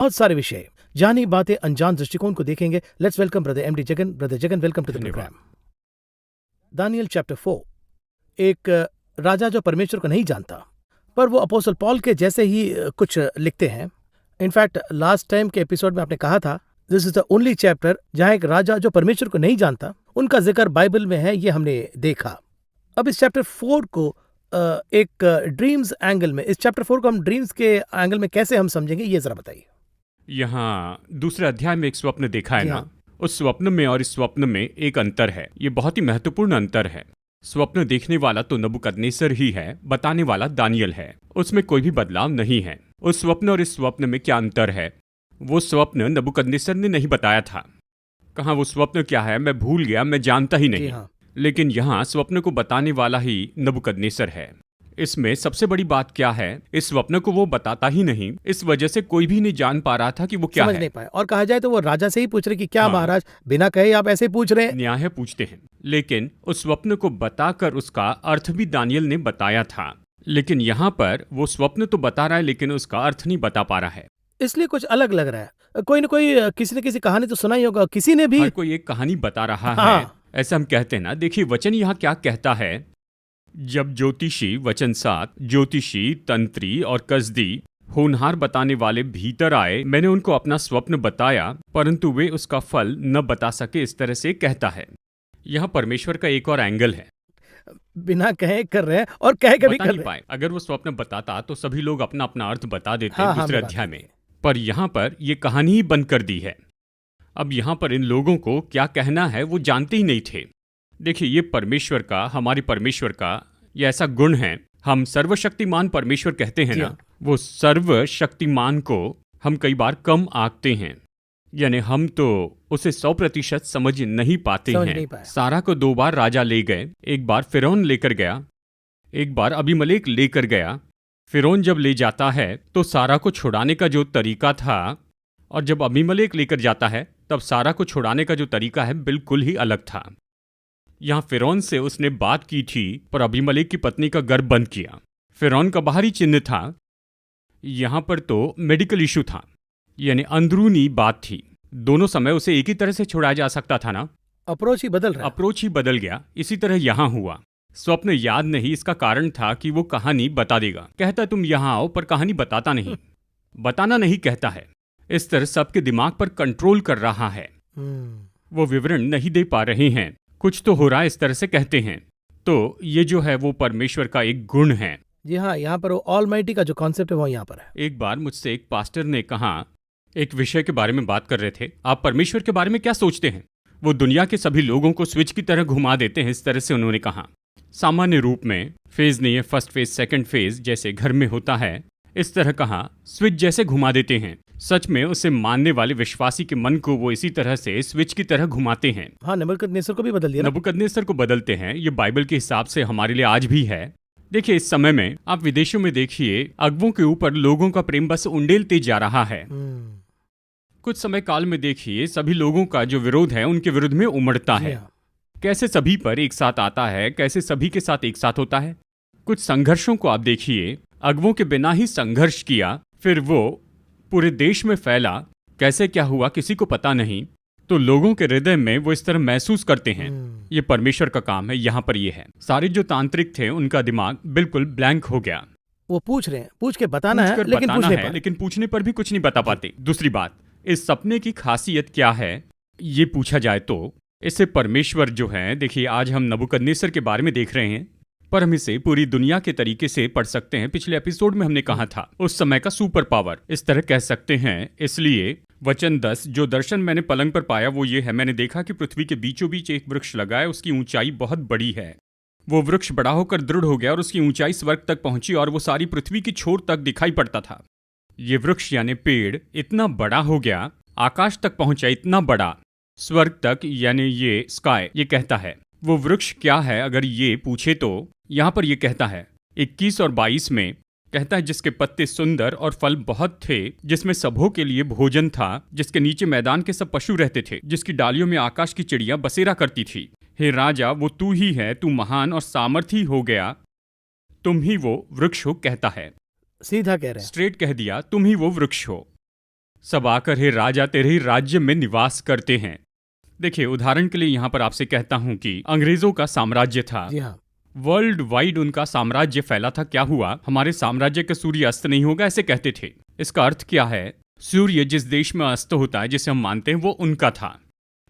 बहुत सारे विषय, जानी बातें, अनजान दृष्टिकोण को देखेंगे। Let's welcome brother MD Jagan. Brother Jagan, welcome to the program. Daniel chapter 4। एक राजा जो परमेश्वर को नहीं जानता, पर वो अपोस्टल पॉल के जैसे ही कुछ लिखते हैं। इनफैक्ट लास्ट टाइम के एपिसोड में आपने कहा था this is the only chapter जहां एक राजा जो परमेश्वर को नहीं जानता उनका जिक्र बाइबल में है, ये हमने देखा। अब इस चैप्टर 4 को एक ड्रीम्स एंगल में, इस चैप्टर 4 को हम ड्रीम्स के एंगल में कैसे हम समझेंगे, ये जरा बताइए। यहाँ दूसरे अध्याय में एक स्वप्न देखा है जी ना। हाँ। उस स्वप्न में और इस स्वप्न में एक अंतर है। ये बहुत ही महत्वपूर्ण अंतर है। स्वप्न देखने वाला तो नबूकदनेस्सर ही है, बताने वाला दानियल है। उसमें कोई भी बदलाव नहीं है। उस स्वप्न और इस स्वप्न में क्या अंतर है, वो स्वप्न नबूकदनेस्सर ने नहीं बताया था। कहाँ वो स्वप्न क्या है मैं भूल गया, मैं जानता ही जी नहीं। हाँ। लेकिन यहाँ स्वप्न को बताने वाला ही नबूकदनेस्सर है। इसमें सबसे बड़ी बात क्या है, इस स्वप्न को वो बताता ही नहीं, इस वजह से कोई भी नहीं जान पा रहा था कि वो क्या समझ है। नहीं पाए, और कहा जाए तो वो राजा से ही पूछ रहे कि क्या हाँ। महाराज, बिना कहे आप ऐसे पूछ रहे हैं। न्याय पूछते हैं, लेकिन उस स्वप्न को बताकर उसका अर्थ भी दानियल ने बताया था। लेकिन यहाँ पर वो स्वप्न तो बता रहा है लेकिन उसका अर्थ नहीं बता पा रहा है। इसलिए कुछ अलग लग रहा है। कोई न कोई किसी न किसी कहानी तो सुनाई होगा, किसी ने भी। हर कोई एक कहानी बता रहा है, हाँ। ऐसा हम कहते हैं ना। देखिए वचन यहाँ क्या कहता है। जब ज्योतिषी, वचन 7, ज्योतिषी, तंत्री और कसदी, होनहार बताने वाले भीतर आए, मैंने उनको अपना स्वप्न बताया परंतु वे उसका फल न बता सके, इस तरह से कहता है। यहाँ परमेश्वर का एक और एंगल है। बिना कहे कर रहे हैं और कह के भी बता कर नहीं रहे हैं। पाए। अगर वो स्वप्न बताता तो सभी लोग अपना अपना अर्थ बता देते हाँ, हाँ, दूसरे मैं बात अध्याय कर में। रही हूँ। पर यहाँ पर ये कहानी ही बंद कर दी है। अब यहाँ पर इन लोगों को क्या कहना है वो जानते ही नहीं थे। देखिए ये परमेश्वर का, हमारे परमेश्वर का ये ऐसा गुण है। हम सर्वशक्तिमान परमेश्वर कहते हैं जी ना, हाँ। वो सर्वशक्तिमान को हम कई बार कम आंकते हैं। यानी हम तो उसे 100% समझ नहीं पाते समझ हैं। नहीं पाया। सारा को 2 बार राजा ले गए, एक बार फिरौन लेकर गया, एक बार अबीमेलेक लेकर गया। फिरौन जब ले जाता है तो सारा को छुड़ाने का जो तरीका था, और जब अबीमेलेक लेकर जाता है तब सारा को छुड़ाने का जो तरीका है बिल्कुल ही अलग था। यहाँ फिरौन से उसने बात की थी पर अबीमेलेक की पत्नी का गर्भ बंद किया। फिरौन का बाहरी चिन्ह था, यहाँ पर तो मेडिकल इशू था, यानी अंदरूनी बात थी। दोनों समय उसे एक ही तरह से छुड़ाया जा सकता था ना। अप्रोच ही बदल रहा है। अप्रोच ही बदल गया। इसी तरह यहाँ हुआ। स्वप्न याद नहीं, इसका कारण था कि वो कहानी बता देगा। कहता तुम यहाँ आओ, पर कहानी बताता नहीं। बताना नहीं कहता है। इस तरह सबके दिमाग पर कंट्रोल कर रहा है। वो विवरण नहीं दे पा रहे हैं। कुछ तो हो रहा है, इस तरह से कहते हैं। तो ये जो है वो परमेश्वर का एक गुण है। जी हाँ, यहाँ पर वो ऑलमाइटी का जो कॉन्सेप्ट है वो यहाँ पर है। एक बार मुझसे एक पास्टर ने कहा, एक विषय के बारे में बात कर रहे थे, आप परमेश्वर के बारे में क्या सोचते हैं? वो दुनिया के सभी लोगों को स्विच की तरह घुमा देते हैं, इस तरह से उन्होंने कहा। सामान्य रूप में फेज नहीं है, फर्स्ट फेज, सेकंड फेज, जैसे घर में होता है, इस तरह कहा, स्विच जैसे घुमा देते हैं। सच में उसे मानने वाले विश्वासी के मन को वो इसी तरह से स्विच की तरह घुमाते हैं। हाँ, नबूकदनेस्सर को भी बदल दिया ना। नबूकदनेस्सर को बदलते हैं। ये बाइबल के हिसाब से हमारे लिए आज भी है। देखिए इस समय में आप विदेशों में देखिए, अगुओं के ऊपर लोगों का प्रेम बस उंडेलते जा रहा है। कुछ समय काल में देखिए सभी लोगों का जो विरोध है उनके विरुद्ध में उमड़ता जी है। हाँ। कैसे सभी पर एक साथ आता है, कैसे सभी के साथ एक साथ होता है। कुछ संघर्षों को आप देखिए, अगुओं के बिना ही संघर्ष किया, फिर वो पूरे देश में फैला। कैसे क्या हुआ किसी को पता नहीं, तो लोगों के हृदय में वो इस तरह महसूस करते हैं। ये परमेश्वर का काम है। यहाँ पर ये है, सारे जो तांत्रिक थे उनका दिमाग बिल्कुल ब्लैंक हो गया। वो पूछ रहे हैं, पूछ के बताना है, पूछकर लेकिन बताना पूछ नहीं है, पा रहे। लेकिन पूछने पर भी कुछ नहीं बता पाते। दूसरी बात, इस सपने की खासियत क्या है ये पूछा जाए तो इससे परमेश्वर जो है, देखिए आज हम नबूकदनेस्सर के बारे में देख रहे हैं, पर हम इसे पूरी दुनिया के तरीके से पढ़ सकते हैं। पिछले एपिसोड में हमने कहा था उस समय का सुपर पावर, इस तरह कह सकते हैं। इसलिए वचन 10, जो दर्शन मैंने पलंग पर पाया वो ये है, मैंने देखा कि पृथ्वी के बीचों बीच एक वृक्ष लगा है, उसकी ऊंचाई बहुत बड़ी है। वो वृक्ष बड़ा होकर दृढ़ हो गया और उसकी ऊंचाई स्वर्ग तक पहुंची और वो सारी पृथ्वी की छोर तक दिखाई पड़ता था। ये वृक्ष यानी पेड़ इतना बड़ा हो गया, आकाश तक पहुंचा, इतना बड़ा, स्वर्ग तक, यानी ये स्काई। ये कहता है वो वृक्ष क्या है अगर ये पूछे तो यहाँ पर ये कहता है 21 और 22 में कहता है, जिसके पत्ते सुंदर और फल बहुत थे, जिसमें सबों के लिए भोजन था, जिसके नीचे मैदान के सब पशु रहते थे, जिसकी डालियों में आकाश की चिड़ियां बसेरा करती थी। हे राजा, वो तू ही है, तू महान और सामर्थी हो गया, तुम ही वो वृक्ष हो, कहता है। सीधा कह रहे हैं। स्ट्रेट कह दिया, तुम ही वो वृक्ष हो। सब आकर हे राजा तेरे ही राज्य में निवास करते हैं। देखिए, उदाहरण के लिए यहाँ पर आपसे कहता हूँ कि अंग्रेजों का साम्राज्य था, जी हाँ। वर्ल्ड वाइड उनका साम्राज्य फैला था। क्या हुआ? हमारे साम्राज्य का सूर्य अस्त नहीं होगा, ऐसे कहते थे। इसका अर्थ क्या है? सूर्य जिस देश में अस्त होता है, जिसे हम मानते हैं, वो उनका था।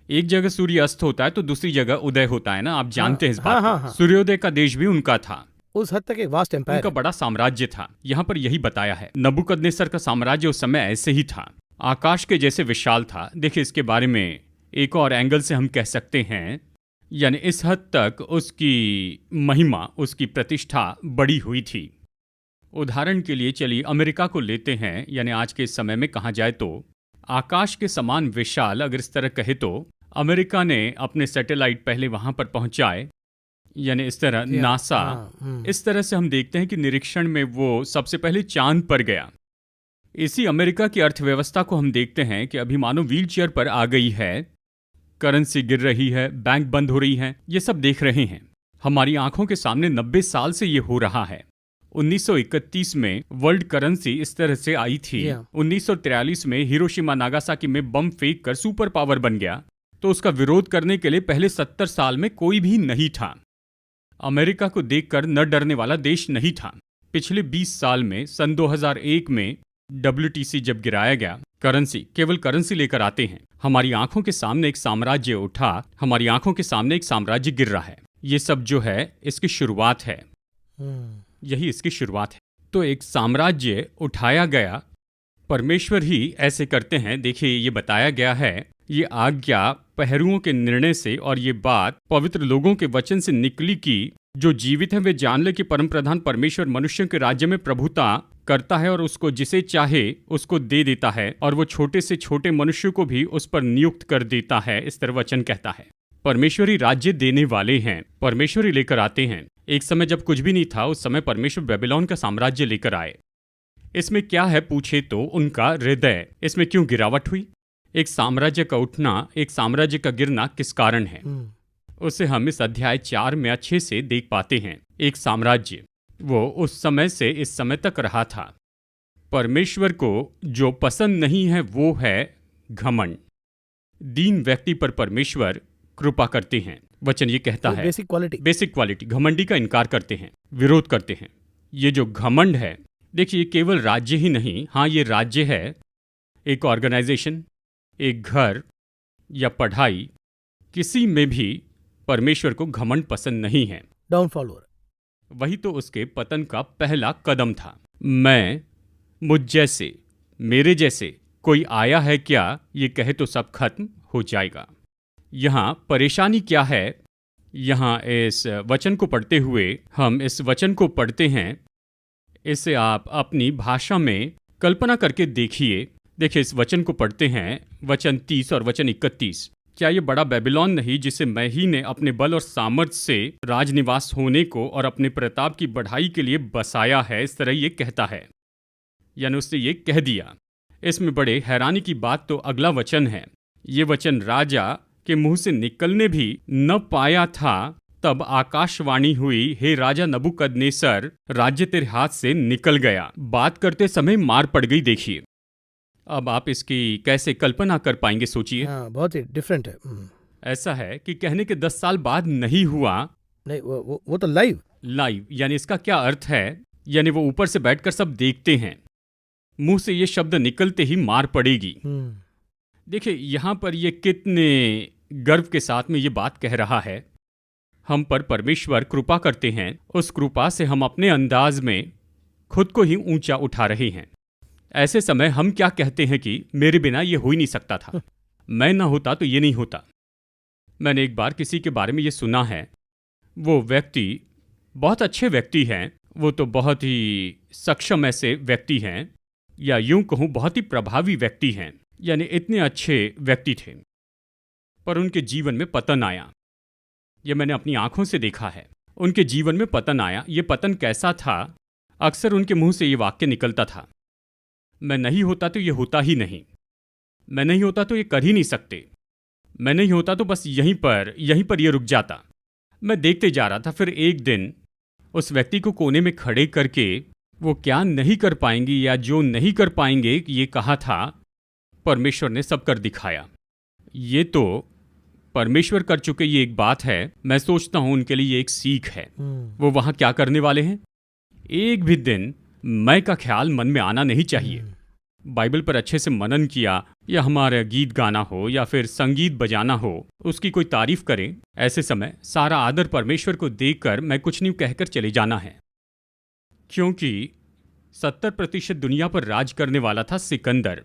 एक जगह सूर्य अस्त होता है तो दूसरी जगह उदय होता है ना, आप जानते हैं इस बात को। हाँ। सूर्योदय का देश भी उनका था, उस हद तक एक वास्ट एम्पायर उनका बड़ा साम्राज्य था। यहाँ पर यही बताया है, नबूकदनेस्सर का साम्राज्य उस समय ऐसे ही था, आकाश के जैसे विशाल था। देखिए, इसके बारे में एक और एंगल से हम कह सकते हैं, यानी इस हद तक उसकी महिमा, उसकी प्रतिष्ठा बड़ी हुई थी। उदाहरण के लिए चलिए अमेरिका को लेते हैं, यानी आज के समय में कहा जाए तो आकाश के समान विशाल, अगर इस तरह कहे तो अमेरिका ने अपने सैटेलाइट पहले वहां पर पहुंचाए, यानी इस तरह नासा। इस तरह से हम देखते हैं कि निरीक्षण में वो सबसे पहले चांद पर गया। इसी अमेरिका की अर्थव्यवस्था को हम देखते हैं कि अभी मानो व्हीलचेयर पर आ गई है, करेंसी गिर रही है, बैंक बंद हो रही है, ये सब देख रहे हैं हमारी आंखों के सामने। 90 साल से ये हो रहा है। 1931 में वर्ल्ड करेंसी इस तरह से आई थी। 1943 में हिरोशिमा नागासाकी में बम फेंक कर सुपर पावर बन गया, तो उसका विरोध करने के लिए पहले 70 साल में कोई भी नहीं था। अमेरिका को देखकर न डरने वाला देश नहीं था। पिछले 20 साल में, सन 2001 में WTC जब गिराया गया, करेंसी, केवल करेंसी लेकर आते हैं, हमारी आंखों के सामने एक साम्राज्य उठा, हमारी आंखों के सामने एक साम्राज्य गिर रहा है। ये सब जो है इसकी शुरुआत है, यही इसकी शुरुआत है। तो एक साम्राज्य उठाया गया, परमेश्वर ही ऐसे करते हैं। देखिए, ये बताया गया है, ये आज्ञा पहरुओं के निर्णय से और ये बात पवित्र लोगों के वचन से निकली कि जो जीवित हैं वे जान ले कि परम प्रधान परमेश्वर मनुष्यों के राज्य में प्रभुता करता है और उसको जिसे चाहे उसको दे देता है, और वो छोटे से छोटे मनुष्य को भी उस पर नियुक्त कर देता है। इस तरह वचन कहता है। परमेश्वरी राज्य देने वाले हैं, परमेश्वरी लेकर आते हैं। एक समय जब कुछ भी नहीं था, उस समय परमेश्वर बेबीलोन का साम्राज्य लेकर आए। इसमें क्या है पूछे तो उनका हृदय। इसमें क्यों गिरावट हुई? एक साम्राज्य का उठना, एक साम्राज्य का गिरना किस कारण है, उसे हम इस अध्याय 4 में अच्छे से देख पाते हैं। एक साम्राज्य, वो उस समय से इस समय तक रहा था। परमेश्वर को जो पसंद नहीं है वो है घमंड। दीन व्यक्ति पर परमेश्वर कृपा करते हैं। वचन ये कहता है, बेसिक क्वालिटी, घमंडी का इनकार करते हैं, विरोध करते हैं। ये जो घमंड है, देखिए, केवल राज्य ही नहीं, हाँ ये राज्य है, एक ऑर्गेनाइजेशन, एक घर या पढ़ाई, किसी में भी परमेश्वर को घमंड पसंद नहीं है। डाउनफॉल हो रहा। वही तो उसके पतन का पहला कदम था। मैं, मुझ जैसे, मेरे जैसे कोई आया है क्या, ये कहे तो सब खत्म हो जाएगा। यहाँ परेशानी क्या है? यहाँ इस वचन को पढ़ते हुए हम इस वचन को पढ़ते हैं, इसे आप अपनी भाषा में कल्पना करके देखिए। देखिए, इस वचन को पढ़ते हैं, वचन 30 और वचन 31। क्या ये बड़ा बेबीलोन नहीं जिसे मैं ही ने अपने बल और सामर्थ्य से राजनिवास होने को और अपने प्रताप की बढ़ाई के लिए बसाया है? इस तरह ये कहता है, यानी उसने ये कह दिया। इसमें बड़े हैरानी की बात तो अगला वचन है। ये वचन राजा के मुंह से निकलने भी न पाया था, तब आकाशवाणी हुई, हे राजा नबूकदनेस्सर, राज्य तेरे हाथ से निकल गया। बात करते समय मार पड़ गई। देखिए, अब आप इसकी कैसे कल्पना कर पाएंगे, सोचिए। बहुत ही डिफरेंट है। ऐसा है कि कहने के 10 साल बाद नहीं हुआ, नहीं, वो तो लाइव। यानी इसका क्या अर्थ है? यानी वो ऊपर से बैठकर सब देखते हैं, मुंह से ये शब्द निकलते ही मार पड़ेगी। देखिए, यहां पर ये कितने गर्व के साथ में ये बात कह रहा है। हम पर परमेश्वर कृपा करते हैं, उस कृपा से हम अपने अंदाज में खुद को ही ऊंचा उठा रहे हैं। ऐसे समय हम क्या कहते हैं कि मेरे बिना ये हो ही नहीं सकता था, मैं ना होता तो ये नहीं होता। मैंने एक बार किसी के बारे में ये सुना है, वो व्यक्ति बहुत अच्छे व्यक्ति हैं, वो तो बहुत ही सक्षम ऐसे व्यक्ति हैं, या यूं कहूं बहुत ही प्रभावी व्यक्ति हैं, यानी इतने अच्छे व्यक्ति थे, पर उनके जीवन में पतन आया। यह मैंने अपनी आंखों से देखा है। उनके जीवन में पतन आया। ये पतन कैसा था? अक्सर उनके मुंह से ये वाक्य निकलता था, मैं नहीं होता तो ये होता ही नहीं, मैं नहीं होता तो ये कर ही नहीं सकते, मैं नहीं होता तो बस यहीं पर ये रुक जाता। मैं देखते जा रहा था। फिर एक दिन उस व्यक्ति को कोने में खड़े करके वो क्या नहीं कर पाएंगे या जो नहीं कर पाएंगे ये कहा था, परमेश्वर ने सब कर दिखाया। ये तो परमेश्वर कर चुके ये एक बात है, मैं सोचता हूं उनके लिए ये एक सीख है। वो वहां क्या करने वाले हैं, एक भी दिन मैं का ख्याल मन में आना नहीं चाहिए। बाइबल पर अच्छे से मनन किया, या हमारा गीत गाना हो या फिर संगीत बजाना हो, उसकी कोई तारीफ करें, ऐसे समय सारा आदर परमेश्वर को देकर मैं कुछ नहीं कहकर चले जाना है। क्योंकि 70% दुनिया पर राज करने वाला था सिकंदर।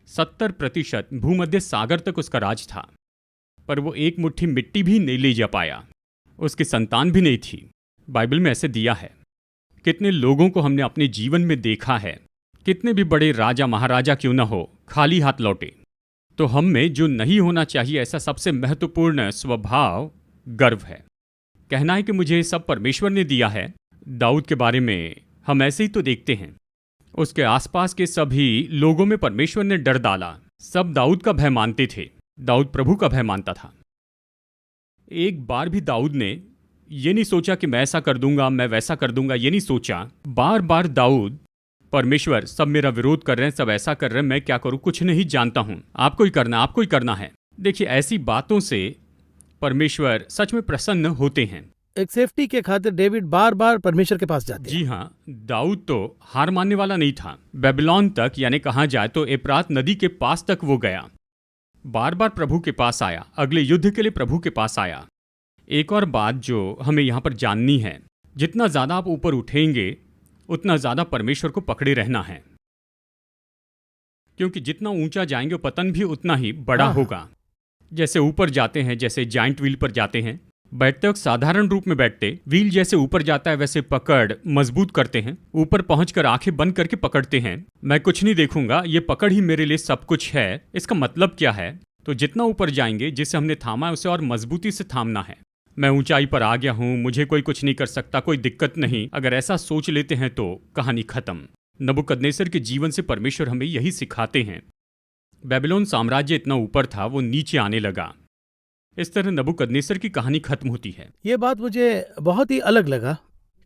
70% भूमध्य सागर तक उसका राज था, पर वो एक मुट्ठी मिट्टी भी नहीं ले जा पाया। उसकी संतान भी नहीं थी। बाइबल में ऐसे दिया है। कितने लोगों को हमने अपने जीवन में देखा है, कितने भी बड़े राजा महाराजा क्यों न हो, खाली हाथ लौटे। तो हम में जो नहीं होना चाहिए ऐसा सबसे महत्वपूर्ण स्वभाव गर्व है। कहना है कि मुझे ये सब परमेश्वर ने दिया है। दाऊद के बारे में हम ऐसे ही तो देखते हैं। उसके आसपास के सभी लोगों में परमेश्वर ने डर डाला। सब दाऊद का भय मानते थे। दाऊद प्रभु का भय मानता था। एक बार भी दाऊद ने ये नहीं सोचा कि मैं ऐसा कर दूंगा, मैं वैसा कर दूंगा, ये नहीं सोचा। बार बार दाऊद, परमेश्वर सब मेरा विरोध कर रहे हैं, सब ऐसा कर रहे हैं, मैं क्या करूं, कुछ नहीं जानता हूं, आपको ही करना, आपको ही करना है। देखिए, ऐसी बातों से परमेश्वर सच में प्रसन्न होते हैं। एक सेफ्टी के खातिर डेविड बार बार परमेश्वर के पास जाते हैं। जी हाँ, दाऊद तो हार मानने वाला नहीं था। बेबीलोन तक, यानी कहा जाए तो एप्रात नदी के पास तक वो गया। बार बार प्रभु के पास आया, अगले युद्ध के लिए प्रभु के पास आया। एक और बात जो हमें यहाँ पर जाननी है, जितना ज्यादा आप ऊपर उठेंगे उतना ज्यादा परमेश्वर को पकड़े रहना है। क्योंकि जितना ऊंचा जाएंगे पतन भी उतना ही बड़ा होगा। जैसे ऊपर जाते हैं, जैसे जाइंट व्हील पर जाते हैं, बैठते वक्त साधारण रूप में बैठते, व्हील जैसे ऊपर जाता है वैसे पकड़ मजबूत करते हैं। ऊपर पहुंचकर आंखें बंद करके पकड़ते हैं। मैं कुछ नहीं देखूंगा, ये पकड़ ही मेरे लिए सब कुछ है। इसका मतलब क्या है? तो जितना ऊपर जाएंगे, जिसे हमने थामा है उसे और मजबूती से थामना है। मैं ऊंचाई पर आ गया हूं, मुझे कोई कुछ नहीं कर सकता, कोई दिक्कत नहीं, अगर ऐसा सोच लेते हैं तो कहानी खत्म। नबूकदनेस्सर के जीवन से परमेश्वर हमें यही सिखाते हैं। बेबीलोन साम्राज्य इतना ऊपर था, वो नीचे आने लगा। इस तरह नबूकदनेस्सर की कहानी खत्म होती है। ये बात मुझे बहुत ही अलग लगा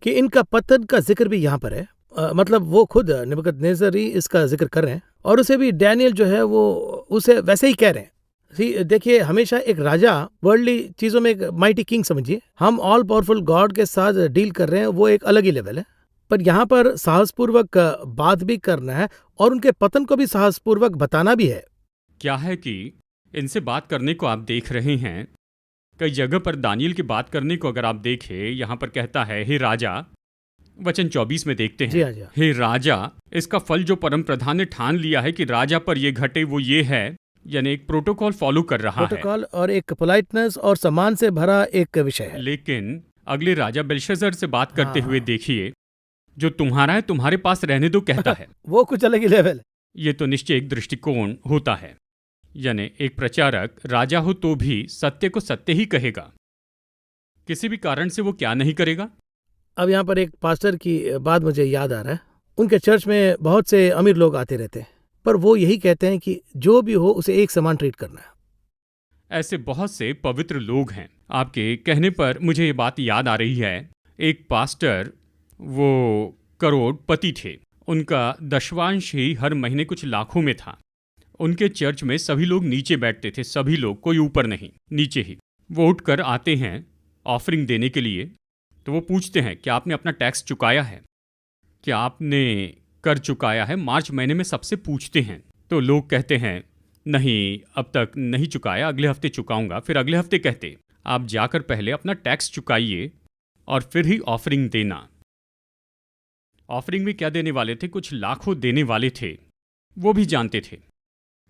कि इनका पतन का जिक्र भी यहाँ पर है। मतलब वो खुद नबूकदनेस्सर ही इसका जिक्र कर रहे हैं, और उसे भी डैनियल जो है वो उसे वैसे ही कह रहे हैं। देखिए, हमेशा एक राजा वर्ल्डली चीजों में एक माइटी किंग समझिए, हम ऑल पावरफुल गॉड के साथ डील कर रहे हैं, वो एक अलग ही लेवल है। पर यहाँ पर साहसपूर्वक बात भी करना है और उनके पतन को भी साहसपूर्वक बताना भी है। क्या है कि इनसे बात करने को आप देख रहे हैं, कई जगह पर दानियल की बात करने को अगर आप देखें, यहाँ पर कहता है, हे राजा, वचन 24 में देखते हैं, जी हाँ। हे राजा, इसका फल जो परम प्रधान ने ठान लिया है कि राजा पर ये घटे, वो ये है, यानी एक प्रोटोकॉल फॉलो कर रहा है। प्रोटोकॉल और एक पोलाइटनेस और सम्मान से भरा एक विषय है। लेकिन अगले राजा बेलशस्सर से बात करते हुए देखिए, जो तुम्हारा है तुम्हारे पास रहने दो कहता है। वो कुछ अलग ही लेवल है। ये तो निश्चय एक दृष्टिकोण होता है। यानी एक प्रचारक राजा हो तो भी सत्य को सत्य ही कहेगा, किसी भी कारण से वो क्या नहीं करेगा। अब यहाँ पर एक पास्टर की बात मुझे याद आ रहा है। उनके चर्च में बहुत से अमीर लोग आते रहते हैं, पर वो यही कहते हैं कि जो भी हो उसे एक समान ट्रीट करना है। ऐसे बहुत से पवित्र लोग हैं। आपके कहने पर मुझे ये बात याद आ रही है। एक पास्टर, वो करोड़पति थे, उनका दशवांश ही हर महीने कुछ लाखों में था। उनके चर्च में सभी लोग नीचे बैठते थे, सभी लोग, कोई ऊपर नहीं, नीचे ही। वो उठकर आते हैं ऑफरिंग देने के लिए, तो वो पूछते हैं, क्या आपने अपना टैक्स चुकाया है, क्या आपने कर चुकाया है? मार्च महीने में सबसे पूछते हैं। तो लोग कहते हैं, नहीं, अब तक नहीं चुकाया, अगले हफ्ते चुकाऊंगा। फिर अगले हफ्ते कहते, आप जाकर पहले अपना टैक्स चुकाइए और फिर ही ऑफरिंग देना। ऑफरिंग में क्या देने वाले थे? कुछ लाखों देने वाले थे। वो भी जानते थे।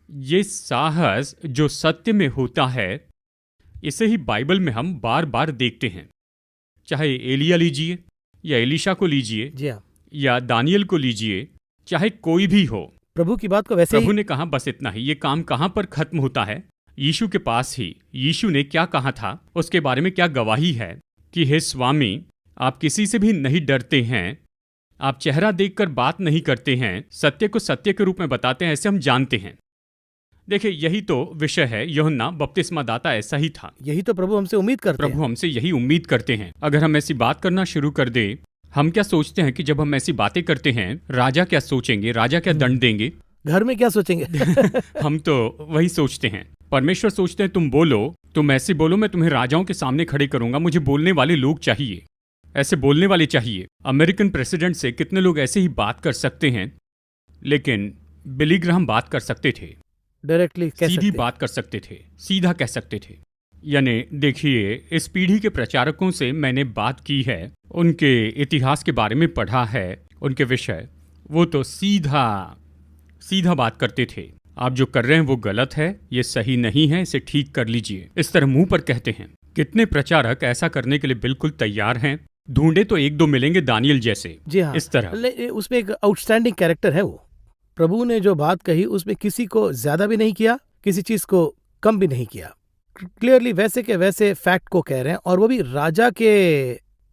ये साहस जो सत्य में होता है, इसे ही बाइबल में हम बार बार देखते हैं। चाहे एलिया लीजिए या एलीशा को लीजिए, जी हाँ, या दानियल को लीजिए, चाहे कोई भी हो, प्रभु की बात को वैसे प्रभु ही ने कहा बस इतना ही। ये काम कहाँ पर खत्म होता है? यीशु के पास ही। यीशु ने क्या कहा था, उसके बारे में क्या गवाही है कि हे स्वामी, आप किसी से भी नहीं डरते हैं, आप चेहरा देखकर बात नहीं करते हैं, सत्य को सत्य के रूप में बताते हैं, ऐसे हम जानते हैं। देखिए, यही तो विषय है। यूहन्ना बपतिस्मा दाता ऐसा ही था। यही तो प्रभु हमसे उम्मीद करते हैं। प्रभु हमसे यही उम्मीद करते हैं। अगर हम ऐसी बात करना शुरू कर दे, हम क्या सोचते हैं कि जब हम ऐसी बातें करते हैं, राजा क्या सोचेंगे, राजा क्या दंड देंगे? घर में क्या सोचेंगे? हम तो वही सोचते हैं। परमेश्वर सोचते हैं तुम बोलो, तुम ऐसे बोलो, मैं तुम्हें राजाओं के सामने खड़े करूंगा, मुझे बोलने वाले लोग चाहिए, ऐसे बोलने वाले चाहिए। अमेरिकन प्रेसिडेंट से कितने लोग ऐसे ही बात कर सकते हैं, लेकिन बिली ग्राहम बात कर सकते थे, डायरेक्टली कह सीधी सकते बात कर सकते थे, सीधा कह सकते थे। यानी देखिए, इस पीढ़ी के प्रचारकों से मैंने बात की है, उनके इतिहास के बारे में पढ़ा है, उनके विषय, वो तो सीधा सीधा बात करते थे। आप जो कर रहे हैं वो गलत है, ये सही नहीं है, इसे ठीक कर लीजिए, इस तरह मुंह पर कहते हैं। कितने प्रचारक ऐसा करने के लिए बिल्कुल तैयार हैं। ढूंढे तो एक दो मिलेंगे दानियल जैसे, जी हाँ, इस तरह। उसमें एक आउटस्टैंडिंग कैरेक्टर है वो। प्रभु ने जो बात कही उसमें किसी को ज्यादा भी नहीं किया, किसी चीज को कम भी नहीं किया। क्लियरली वैसे के वैसे फैक्ट को कह रहे हैं, और वो भी राजा के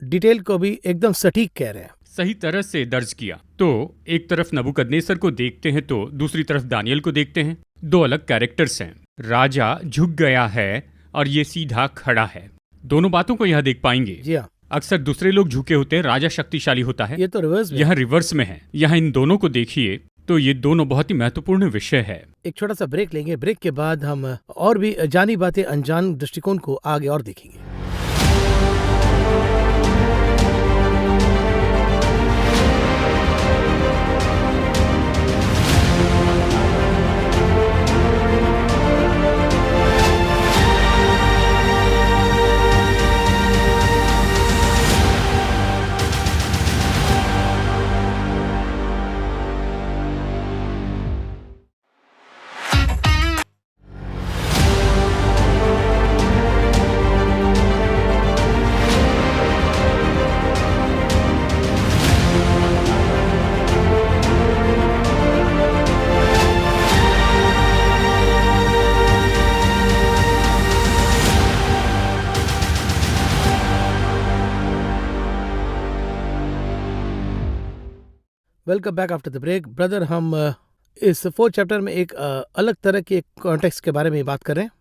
डिटेल को भी एकदम सटीक कह रहे हैं, सही तरह से दर्ज किया। तो एक तरफ नबूकदनेस्सर को देखते हैं तो दूसरी तरफ दानियल को देखते हैं। दो अलग कैरेक्टर्स हैं। राजा झुक गया है और ये सीधा खड़ा है। दोनों बातों को यहाँ देख पाएंगे। जी हाँ। अक्सर दूसरे लोग झुके होते हैं, राजा शक्तिशाली होता है। ये तो रिवर्स में यहाँ रिवर्स में है। यहाँ इन दोनों को देखिए तो ये दोनों बहुत ही महत्वपूर्ण विषय है। एक छोटा सा ब्रेक लेंगे, ब्रेक के बाद हम और भी जानी बातें अनजान दृष्टिकोण को आगे और देखेंगे। Welcome back after the break. Brother, हम इस 4th चैप्टर में एक अलग तरह के कॉन्टेक्स्ट के बारे में बात कर रहे हैं।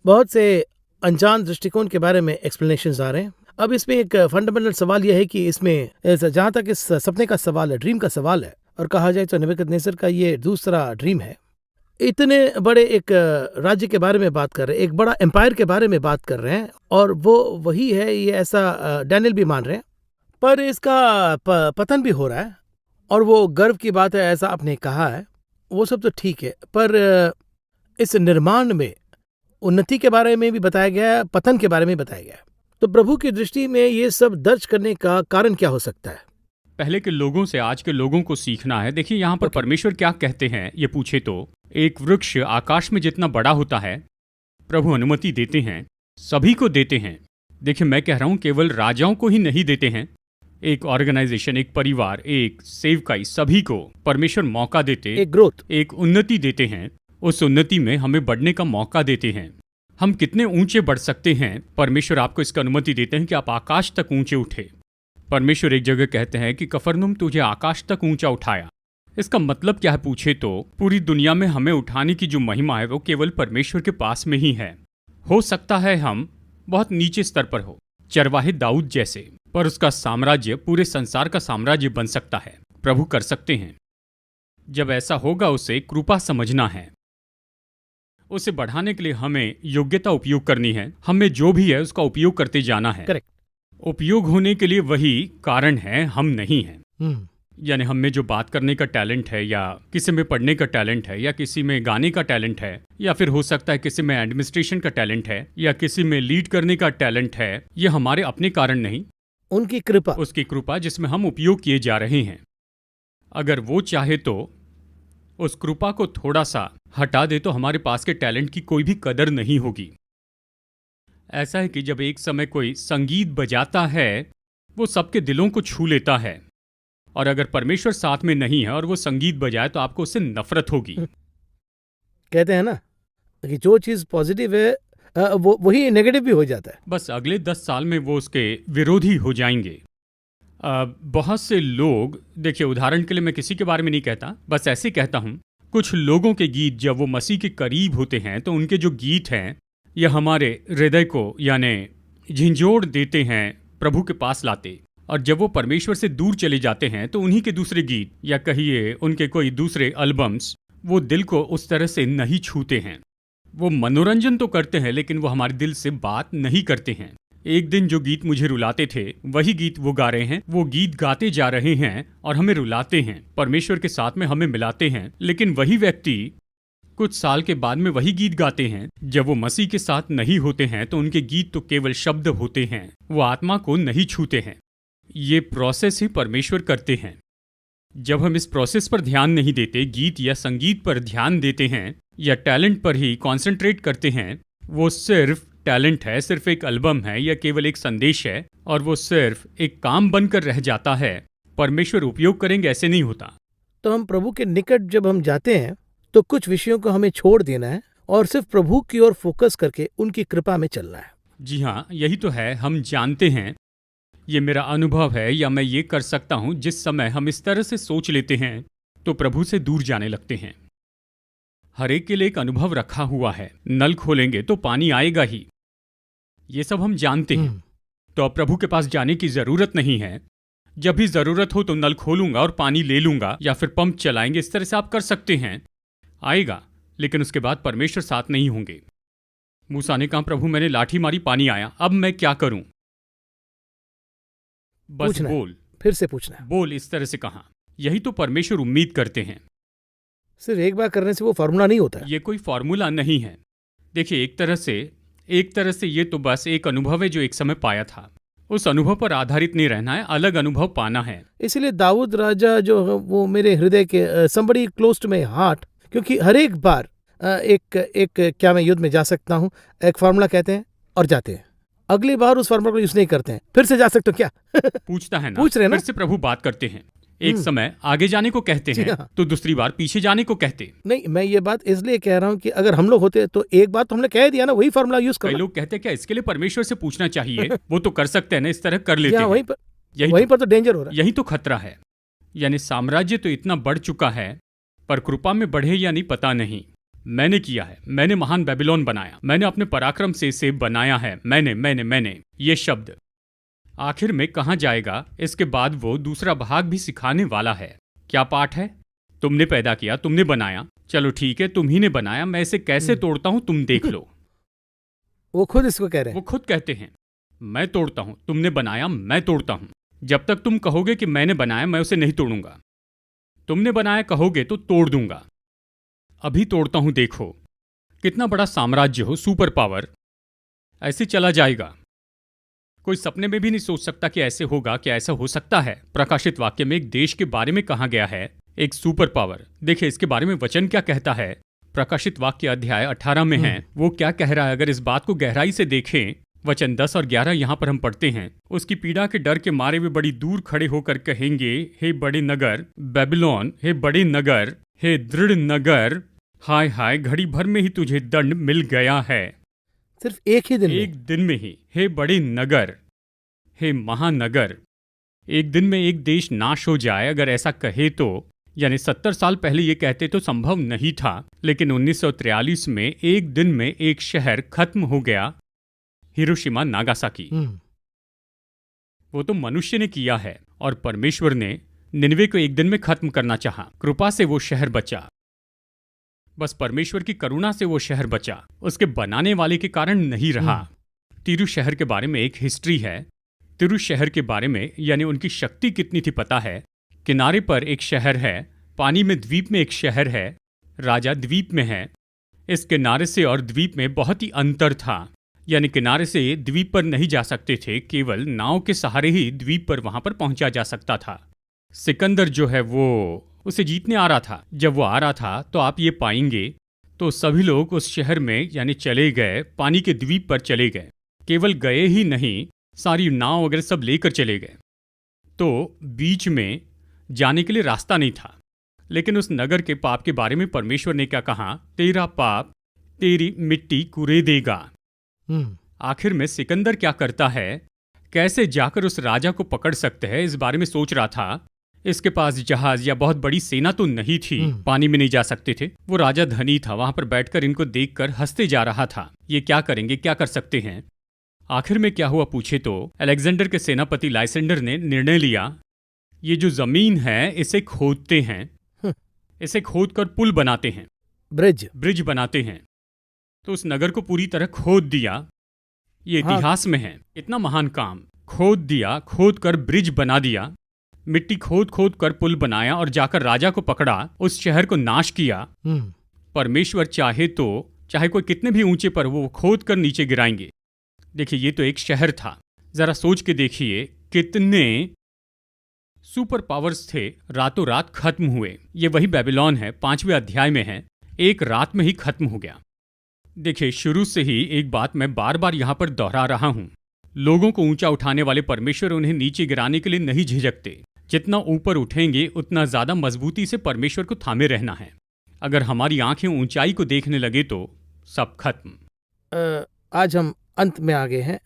बहुत से अनजान दृष्टिकोण के बारे में एक्सप्लेनेशंस आ रहे हैं। अब इसमें एक फंडामेंटल सवाल यह है कि इसमें जहाँ तक इस सपने का सवाल है, ड्रीम का सवाल है, और कहा जाए तो नबूकदनेस्सर का ये दूसरा ड्रीम है। इतने बड़े एक राज्य के बारे में बात कर रहे हैं, एक बड़ा एम्पायर के बारे में बात कर रहे हैं, और वो वही है, ये ऐसा डैनियल भी मान रहे हैं। पर इसका पतन भी हो रहा है, और वो गर्व की बात है, ऐसा आपने कहा है, वो सब तो ठीक है। पर इस निर्माण में उन्नति के बारे में भी बताया गया है, पतन के बारे में बताया गया है। तो प्रभु की दृष्टि में ये सब दर्ज करने का कारण क्या हो सकता है? पहले के लोगों से आज के लोगों को सीखना है। देखिए यहाँ पर परमेश्वर क्या कहते हैं, ये पूछे तो एक वृक्ष आकाश में जितना बड़ा होता है, प्रभु अनुमति देते हैं, सभी को देते हैं। देखिए मैं कह रहा हूँ केवल राजाओं को ही नहीं देते हैं। एक ऑर्गेनाइजेशन, एक परिवार, एक सेवकाई, सभी को परमेश्वर मौका देते, एक ग्रोथ, एक उन्नति देते हैं। उस उन्नति में हमें बढ़ने का मौका देते हैं। हम कितने ऊंचे बढ़ सकते हैं, परमेश्वर आपको इसका अनुमति देते हैं कि आप आकाश तक ऊंचे उठे। परमेश्वर एक जगह कहते हैं कि कफरनहुम तुझे आकाश तक ऊंचा उठाया। इसका मतलब क्या है पूछे तो पूरी दुनिया में हमें उठाने की जो महिमा है वो केवल परमेश्वर के पास में ही है। हो सकता है हम बहुत नीचे स्तर पर हो, चरवाहे दाऊद जैसे, पर उसका साम्राज्य पूरे संसार का साम्राज्य बन सकता है। प्रभु कर सकते हैं। जब ऐसा होगा उसे कृपा समझना है। उसे बढ़ाने के लिए हमें योग्यता उपयोग करनी है। हमें जो भी है उसका उपयोग करते जाना है। करेक्ट। उपयोग होने के लिए वही कारण है, हम नहीं हैं। यानी हम में जो बात करने का टैलेंट है, या किसी में पढ़ने का टैलेंट है, या किसी में गाने का टैलेंट है, या फिर हो सकता है किसी में एडमिनिस्ट्रेशन का टैलेंट है, या किसी में लीड करने का टैलेंट है, ये हमारे अपने कारण नहीं, उनकी कृपा, उसकी कृपा जिसमें हम उपयोग किए जा रहे हैं। अगर वो चाहे तो उस कृपा को थोड़ा सा हटा दे तो हमारे पास के टैलेंट की कोई भी कदर नहीं होगी। ऐसा है कि जब एक समय कोई संगीत बजाता है वो सबके दिलों को छू लेता है, और अगर परमेश्वर साथ में नहीं है और वो संगीत बजाए तो आपको उससे नफरत होगी। कहते हैं ना कि जो चीज पॉजिटिव है वो वही नेगेटिव भी हो जाता है। बस अगले 10 साल में वो उसके विरोधी हो जाएंगे। बहुत से लोग, देखिए उदाहरण के लिए मैं किसी के बारे में नहीं कहता, बस ऐसे कहता हूँ, कुछ लोगों के गीत जब वो मसीह के करीब होते हैं तो उनके जो गीत हैं यह हमारे हृदय को यानी झिंझोड़ देते हैं, प्रभु के पास लाते। और जब वो परमेश्वर से दूर चले जाते हैं तो उन्हीं के दूसरे गीत या कहिए उनके कोई दूसरे एल्बम्स वो दिल को उस तरह से नहीं छूते हैं। वो मनोरंजन तो करते हैं लेकिन वो हमारे दिल से बात नहीं करते हैं। एक दिन जो गीत मुझे रुलाते थे वही गीत वो गा रहे हैं। वो गीत गाते जा रहे हैं और हमें रुलाते हैं, परमेश्वर के साथ में हमें मिलाते हैं। लेकिन वही व्यक्ति कुछ साल के बाद में वही गीत गाते हैं। जब वो मसीह के साथ नहीं होते हैं तो उनके गीत तो केवल शब्द होते हैं, वो आत्मा को नहीं छूते हैं। ये प्रोसेस ही परमेश्वर करते हैं। जब हम इस प्रोसेस पर ध्यान नहीं देते, गीत या संगीत पर ध्यान देते हैं या टैलेंट पर ही कॉन्सेंट्रेट करते हैं, वो सिर्फ टैलेंट है, सिर्फ एक एल्बम है या केवल एक संदेश है और वो सिर्फ एक काम बनकर रह जाता है। परमेश्वर उपयोग करेंगे ऐसे नहीं होता। तो हम प्रभु के निकट जब हम जाते हैं तो कुछ विषयों को हमें छोड़ देना है और सिर्फ प्रभु की ओर फोकस करके उनकी कृपा में चलना है। जी हाँ, यही तो है। हम जानते हैं, ये मेरा अनुभव है या मैं ये कर सकता हूं। जिस समय हम इस तरह से सोच लेते हैं तो प्रभु से दूर जाने लगते हैं। हर एक के लिए एक अनुभव रखा हुआ है, नल खोलेंगे तो पानी आएगा ही, ये सब हम जानते हैं। तो अब प्रभु के पास जाने की जरूरत नहीं है। जब भी जरूरत हो तो नल खोलूंगा और पानी ले लूंगा या फिर पंप चलाएंगे। इस तरह से आप कर सकते हैं, आएगा, लेकिन उसके बाद परमेश्वर साथ नहीं होंगे। मूसा ने कहा, प्रभु मैंने लाठी मारी, पानी आया, अब मैं क्या करूं? बस बोल, फिर से पूछना है। बोल, इस तरह से कहा। यही तो परमेश्वर उम्मीद करते हैं। सिर्फ एक बार करने से वो फार्मूला नहीं होता है। ये कोई फार्मूला नहीं है। देखिए, एक तरह से ये तो बस एक अनुभव है जो एक समय पाया था। उस अनुभव पर आधारित नहीं रहना है, अलग अनुभव पाना है। इसीलिए दाऊद राजा जो वो मेरे हृदय के somebody close to my heart, क्योंकि हर एक बार एक क्या मैं युद्ध में जा सकता हूँ, एक फार्मूला कहते हैं और जाते हैं। अगली बार उस फार्मूला को यूज नहीं करते हैं, फिर से जा सकते हो क्या? पूछता है ना, पूछ रहे ना? फिर से प्रभु बात करते हैं। एक समय आगे जाने को कहते हैं तो दूसरी बार पीछे जाने को कहते। नहीं, मैं ये बात इसलिए कह रहा हूँ कि अगर हम लोग होते तो एक बात तो हमने कह दिया ना, वही फार्मूला यूज करो। कई लोग कहते हैं क्या इसके लिए परमेश्वर से पूछना चाहिए? वो तो कर सकते हैं ना, इस तरह कर लेते हैं। वहीं पर तो डेंजर हो रहा है। यही तो खतरा है। यानी साम्राज्य तो इतना बढ़ चुका है, पर कृपा में बढ़े या नहीं पता नहीं। मैंने किया है, मैंने महान बेबीलोन बनाया, मैंने अपने पराक्रम से इसे बनाया है, मैंने ये शब्द आखिर में कहाँ जाएगा? इसके बाद वो दूसरा भाग भी सिखाने वाला है। क्या पाठ है? तुमने पैदा किया, तुमने बनाया, चलो ठीक है, तुम ही ने बनाया, मैं इसे कैसे तोड़ता हूं तुम देख लो। वो खुद इसको कह रहे हैं। वो खुद कहते हैं, मैं तोड़ता हूं, तुमने बनाया, मैं तोड़ता हूं। जब तक तुम कहोगे कि मैंने बनाया, मैं उसे नहीं तोड़ूंगा। तुमने बनाया कहोगे तो तोड़ दूंगा। अभी तोड़ता हूं, देखो कितना बड़ा साम्राज्य हो, सुपर पावर, ऐसे चला जाएगा। कोई सपने में भी नहीं सोच सकता कि ऐसे होगा, कि ऐसा हो सकता है। प्रकाशित वाक्य में एक देश के बारे में कहा गया है, एक सुपर पावर। देखिए इसके बारे में वचन क्या कहता है। प्रकाशित वाक्य अध्याय 18 में है। वो क्या कह रहा है, अगर इस बात को गहराई से देखें, वचन 10 और 11 यहाँ पर हम पढ़ते हैं। उसकी पीड़ा के डर के मारे वे बड़ी दूर खड़े होकर कहेंगे, हे बड़े नगर बेबीलोन, हे बड़े नगर, हे दृढ़ नगर, हाय हाय, घड़ी भर में ही तुझे दंड मिल गया है। सिर्फ एक ही दिन एक दिन में ही। हे बड़े नगर, हे महानगर। एक दिन में एक देश नाश हो जाए, अगर ऐसा कहे तो, यानी 70 साल पहले ये कहते तो संभव नहीं था, लेकिन 1943 में एक दिन में एक शहर खत्म हो गया, हिरोशिमा नागासाकी। वो तो मनुष्य ने किया है और परमेश्वर ने निनवे को एक दिन में खत्म करना चाहा। कृपा से वो शहर बचा, बस परमेश्वर की करुणा से वो शहर बचा, उसके बनाने वाले के कारण नहीं रहा। तीरू शहर के बारे में एक हिस्ट्री है। तीरू शहर के बारे में, यानी उनकी शक्ति कितनी थी पता है। किनारे पर एक शहर है, पानी में द्वीप में एक शहर है, राजा द्वीप में है। इस किनारे से और द्वीप में बहुत ही अंतर था, यानी किनारे से द्वीप पर नहीं जा सकते थे, केवल नाव के सहारे ही द्वीप पर वहां पर पहुंचा जा सकता था। सिकंदर जो है वो उसे जीतने आ रहा था। जब वो आ रहा था तो आप ये पाएंगे तो सभी लोग उस शहर में यानी चले गए, पानी के द्वीप पर चले गए। केवल गए ही नहीं, सारी नाव वगैरह सब लेकर चले गए। तो बीच में जाने के लिए रास्ता नहीं था। लेकिन उस नगर के पाप के बारे में परमेश्वर ने क्या कहा, तेरा पाप तेरी मिट्टी कुरे देगा। आखिर में सिकंदर क्या करता है, कैसे जाकर उस राजा को पकड़ सकते हैं, इस बारे में सोच रहा था। इसके पास जहाज या बहुत बड़ी सेना तो नहीं थी, पानी में नहीं जा सकते थे। वो राजा धनी था, वहां पर बैठकर इनको देखकर हंसते जा रहा था। ये क्या करेंगे, क्या कर सकते हैं। आखिर में क्या हुआ पूछे तो अलेक्जेंडर के सेनापति लाइसेंडर ने निर्णय लिया, ये जो जमीन है इसे खोदते हैं। इसे खोद कर पुल बनाते हैं, ब्रिज बनाते हैं। तो उस नगर को पूरी तरह खोद दिया। ये हाँ। इतिहास में है, इतना महान काम खोद दिया, खोद कर ब्रिज बना दिया, मिट्टी खोद खोद कर पुल बनाया और जाकर राजा को पकड़ा, उस शहर को नाश किया। परमेश्वर चाहे तो चाहे कोई कितने भी ऊंचे पर वो खोद कर नीचे गिराएंगे। देखिए ये तो एक शहर था, जरा सोच के देखिए कितने सुपर पावर्स थे, रातों रात खत्म हुए। ये वही बेबीलोन है, 5वें अध्याय में है, एक रात में ही खत्म हो गया। देखिए शुरू से ही एक बात मैं बार बार यहां पर दोहरा रहा हूं, लोगों को ऊंचा उठाने वाले परमेश्वर उन्हें नीचे गिराने के लिए नहीं झिझकते। जितना ऊपर उठेंगे उतना ज्यादा मजबूती से परमेश्वर को थामे रहना है। अगर हमारी आंखें ऊंचाई को देखने लगे तो सब खत्म। आज हम अंत में आ गए हैं,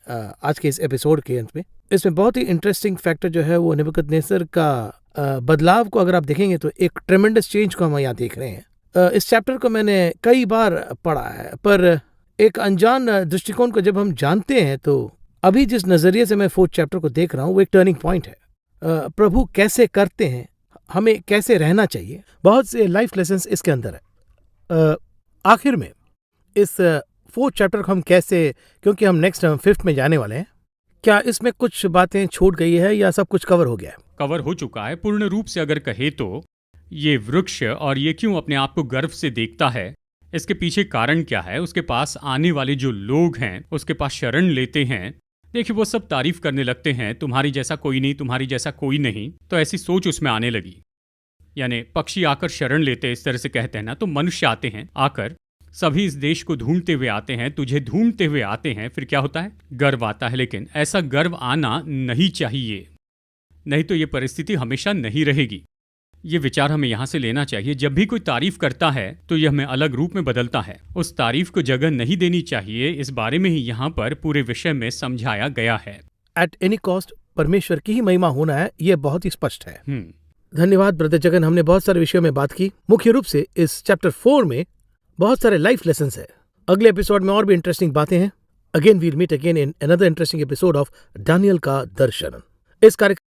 आज के इस एपिसोड के अंत में। इसमें बहुत ही इंटरेस्टिंग फैक्टर जो है वो नेबुकदनेस्सर का बदलाव को अगर आप देखेंगे तो एक ट्रेमेंडस चेंज को हम यहाँ देख रहे हैं। इस चैप्टर को मैंने कई बार पढ़ा है, पर एक अनजान दृष्टिकोण को जब हम जानते हैं तो अभी जिस नजरिए से मैं 4th चैप्टर को देख रहा हूँ वो एक टर्निंग पॉइंट है। प्रभु कैसे करते हैं, हमें कैसे रहना चाहिए, बहुत से लाइफ लेसन्स इसके अंदर है। आखिर में इस 4th चैप्टर को हम कैसे, क्योंकि हम नेक्स्ट 5th में जाने वाले हैं, क्या इसमें कुछ बातें छूट गई है या सब कुछ कवर हो गया है? कवर हो चुका है पूर्ण रूप से। अगर कहे तो ये वृक्ष और ये क्यों अपने आप को गर्व से देखता है, इसके पीछे कारण क्या है, उसके पास आने वाले जो लोग हैं उसके पास शरण लेते हैं, देखिए वो सब तारीफ करने लगते हैं, तुम्हारी जैसा कोई नहीं, तुम्हारी जैसा कोई नहीं। तो ऐसी सोच उसमें आने लगी। यानी पक्षी आकर शरण लेते, इस तरह से कहते हैं ना, तो मनुष्य आते हैं, आकर सभी इस देश को ढूंढते हुए आते हैं, तुझे ढूंढते हुए आते हैं। फिर क्या होता है, गर्व आता है। लेकिन ऐसा गर्व आना नहीं चाहिए, नहीं तो ये परिस्थिति हमेशा नहीं रहेगी। ये विचार हमें यहाँ से लेना चाहिए। जब भी कोई तारीफ करता है तो यह हमें अलग रूप में बदलता है, उस तारीफ को जगह नहीं देनी चाहिए। इस बारे में ही यहाँ पर पूरे विषय में समझाया गया है। एट एनी कॉस्ट परमेश्वर की ही महिमा होना है, यह बहुत ही स्पष्ट है। धन्यवाद ब्रदर जगन, हमने बहुत सारे विषयों में बात की। मुख्य रूप से इस चैप्टर 4 में बहुत सारे लाइफ लेसन्स है। अगले एपिसोड में और भी इंटरेस्टिंग बातें हैं। Again we'll meet again in another interesting episode of Daniel का दर्शन। इस कार्यक्रम